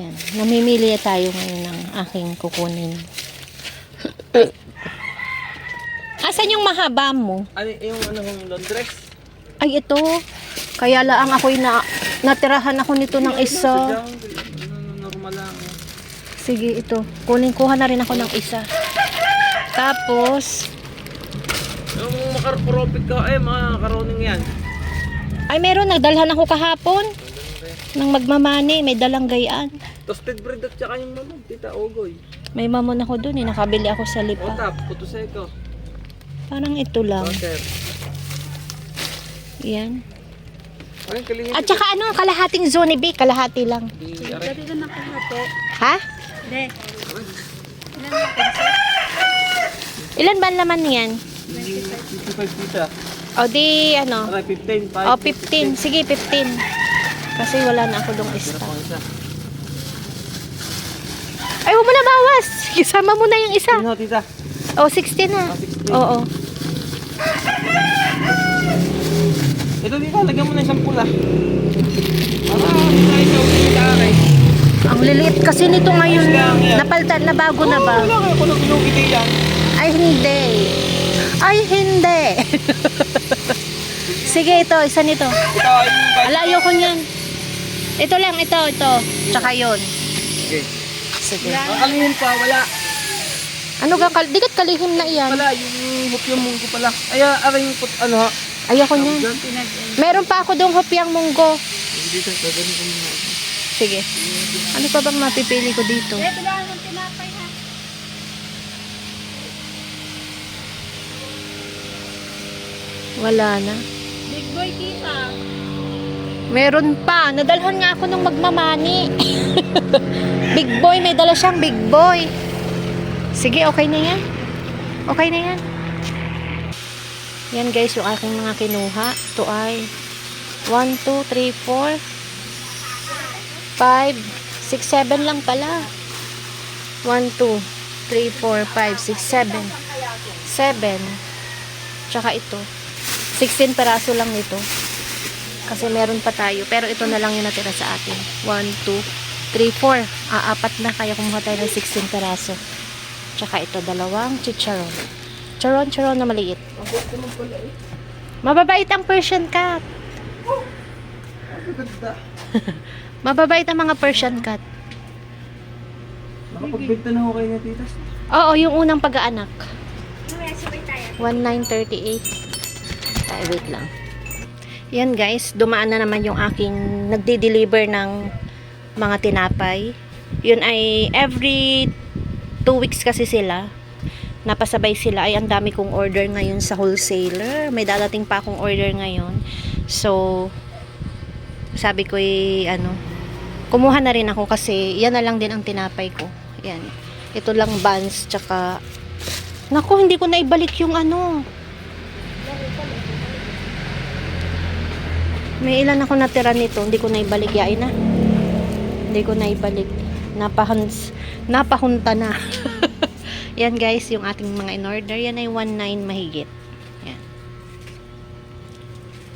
Yan. Namimili tayo ngayon ng aking kukunin. Asan yung mahaba mo? Ano yung laundress? Ay, ito. Kaya lang ako'y natirahan ako nito ng isa. Normal lang. Sige, ito. Kuha na rin ako ng isa. Tapos, Yung makaropit ka, mga karoning yan. ay meron, nagdalhan ako kahapon. Nang magmamani, may dalang gayaan. Toasted bread at saka yung mamon, tita Ogoy. May mamon ako dun nakabili ako sa lipa. Otap, puto seko. Parang ito lang. Butter. Yan. Ay, kalingin. At saka ano, kalahating Jollibee, kalahati lang. Dati na nakahato. Ha? Hindi. Ilan ba ang laman yan? 55 tita. O di, ano? Aray, 15. O, 15. Sige, 15. Kasi wala na ako dong stock. Ay, huwag mo na bawas. Isama mo na yung isa. Ano, tita? O, 16 na. 16. Oo. Ito tita, lagyan mo na isang pula. Para, ikaw tita, aray. Ang liliit kasi nito ngayon. Napalitan na bago na ba? Wala kayo kung nag-inugiti yan. Ay, hindi. Ay, hindi. Sige, ito. Isa nito. Ito ay yung... Alayo ko niyan. Ito lang, ito. Tsaka yun. Okay. Sige. Kalingin pa, wala. Ano ka? Di ka't kalihim na iyan. Wala, yung hupyong munggo pala. Ay, aray yung ano ha? Ayoko niyan. Meron pa ako dong hopyang munggo. Dito, gagawin ko muna. Sige. Ano pa bang mapipili ko dito? Wala na. Big boy kita. Meron pa. Nadalhan nga ako nung magmamani. Big boy. May dala siyang big boy. Sige, okay na yan. Okay na yan. Yan guys, yung aking mga kinuha. Ito ay 1, 2, 3, 4 5 6, 7 lang pala. 1, 2, 3, 4, 5, 6, 7 7. Tsaka ito 16 peraso lang nito. Kasi meron pa tayo. Pero ito na lang yung natira sa atin. 1, 2, 3, 4. Apat na. Kaya kumuha tayo ng 16 peraso. Tsaka ito, dalawang chicharon. Charon na maliit. Mababait ang Persian cat. Mababait ang mga Persian cat. Nakapagbenta na ako kayo niya, titas. Oo, yung unang pag-aanak. 1938. Ay, wait lang. Yan guys, dumaan na naman yung aking nagde-deliver ng mga tinapay. Yun ay every 2 weeks kasi sila. Napasabay sila. Ay, ang dami kong order ngayon sa wholesaler. May dadating pa akong order ngayon. So, sabi ko kumuha na rin ako kasi yan na lang din ang tinapay ko. Yan. Ito lang buns, tsaka naku, hindi ko na ibalik yung may ilan ako natira nito, hindi ko na ibalik. Yain na. Hindi ko na ibalik. Napahunta na. Yan guys, yung ating mga in-order. Yan ay 1.9 mahigit. Yan.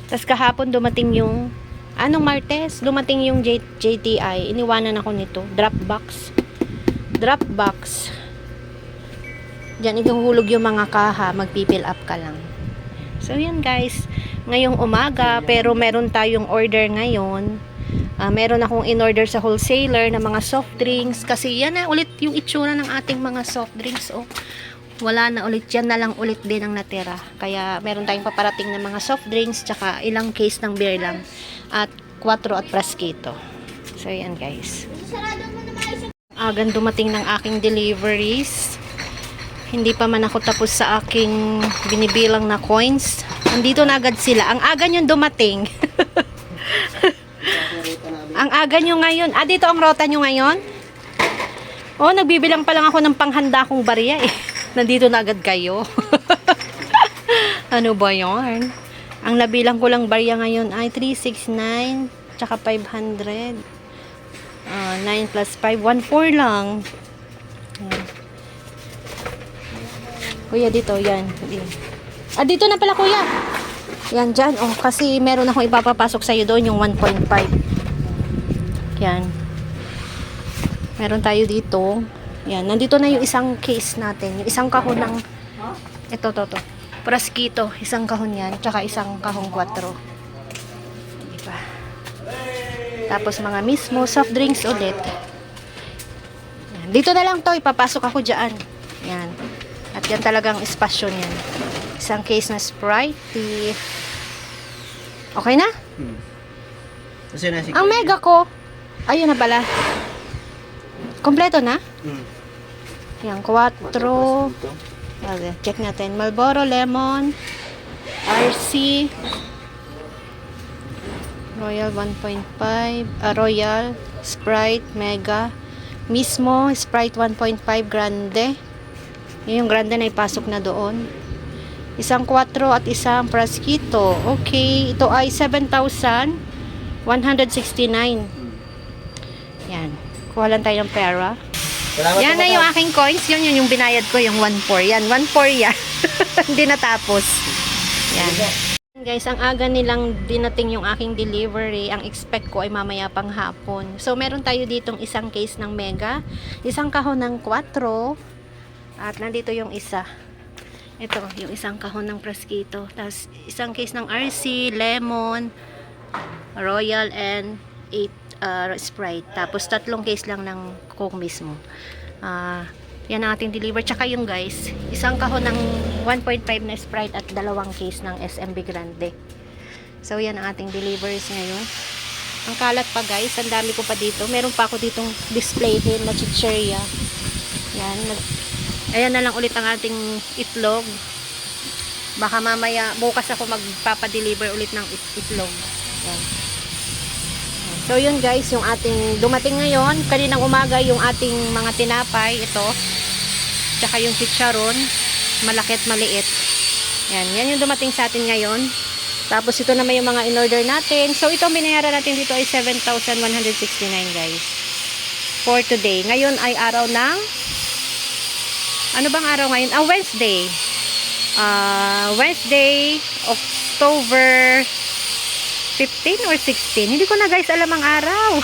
Tapos kahapon dumating yung Martes? Dumating yung JTI. Iniwanan ako nito. Dropbox. Diyan ihuhulog yung mga kaha. Magpipill up ka lang. So yan guys. Ngayong umaga, pero meron tayong order ngayon. Meron akong in-order sa wholesaler na mga soft drinks. Kasi yan na ulit yung itsura ng ating mga soft drinks. Oh. Wala na ulit. Yan na lang ulit din ang natira. Kaya meron tayong paparating na mga soft drinks. Tsaka ilang case ng beer lang. At 4 at Frasquito. So yan guys. Agan dumating ng aking deliveries. Hindi pa man ako tapos sa aking binibilang na coins. Nandito na agad sila. Ang aga nyo dumating. Ang aga nyo ngayon. Dito ang rota nyo ngayon? Oh, nagbibilang pa lang ako ng panghanda kong barya eh. Nandito na agad kayo. Ano ba yun? Ang nabilang ko lang barya ngayon ay 369 tsaka 500. 9 plus 5, 1,400 lang. Kuya, dito, yan. Dito na pala, kuya. Yan, dyan. Oh, kasi meron akong ipapapasok sa'yo doon, yung 1.5. Yan. Meron tayo dito. Yan, nandito na yung isang case natin. Yung isang kahon ng ito, to. Praskito, isang kahon yan, tsaka isang kahong 4. Diba? Tapos mga mismo soft drinks ulit. Yan. Dito na lang to, ipapasok ako dyan. Yan. At yan talagang espasyo niyan. Isang case na Sprite. Okay na? Kasi nasi Ang mega ko. Ayun na pala. Kompleto na? Yan, 4. Okay, check natin. Marlboro Lemon, RC, Royal 1.5, Royal, Sprite, Mega, mismo, Sprite 1.5 Grande. Yung Grande na ipasok na doon. Isang 4 at isang Praskito. Okay, ito ay 7,169. Yan. Kuha lang tayo ng pera. Salamat Yan po, na yung madam. aking coins. Yun yung binayad ko, yung 1.4. Yan, 1.4 yan. Hindi natapos. Yan. Guys, ang aga nilang dinating yung aking delivery. Ang expect ko ay mamaya pang hapon. So, meron tayo ditong isang case ng Mega, isang kahon ng 4, at nandito yung isa. Ito, yung isang kahon ng Praskito. Tapos, isang case ng RC, Lemon, Royal, and 8 Sprite. Tapos, 3 case lang ng Coke mismo. Yan ang ating deliver. Tsaka yung guys, isang kahon ng 1.5 na Sprite at 2 case ng SMB Grande. So, yan ang ating deliveries ngayon. Ang kalat pa guys, ang dami ko pa dito. Meron pa ako ditong display din na chicheria. Yan. Ayan na lang ulit ang ating itlog. Baka mamaya, bukas ako magpapadeliver ulit ng itlog. Yan. So yun guys, yung ating dumating ngayon, kaninang umaga yung ating mga tinapay, ito. Tsaka yung chicharon, malaki at maliit. Yan yung dumating sa atin ngayon. Tapos ito naman yung mga in-order natin. So itong binayaran natin dito ay 7,169 guys. For today. Ngayon ay araw ng, ano bang araw ngayon? Wednesday. Wednesday, October 15 or 16. Hindi ko na guys alam ang araw.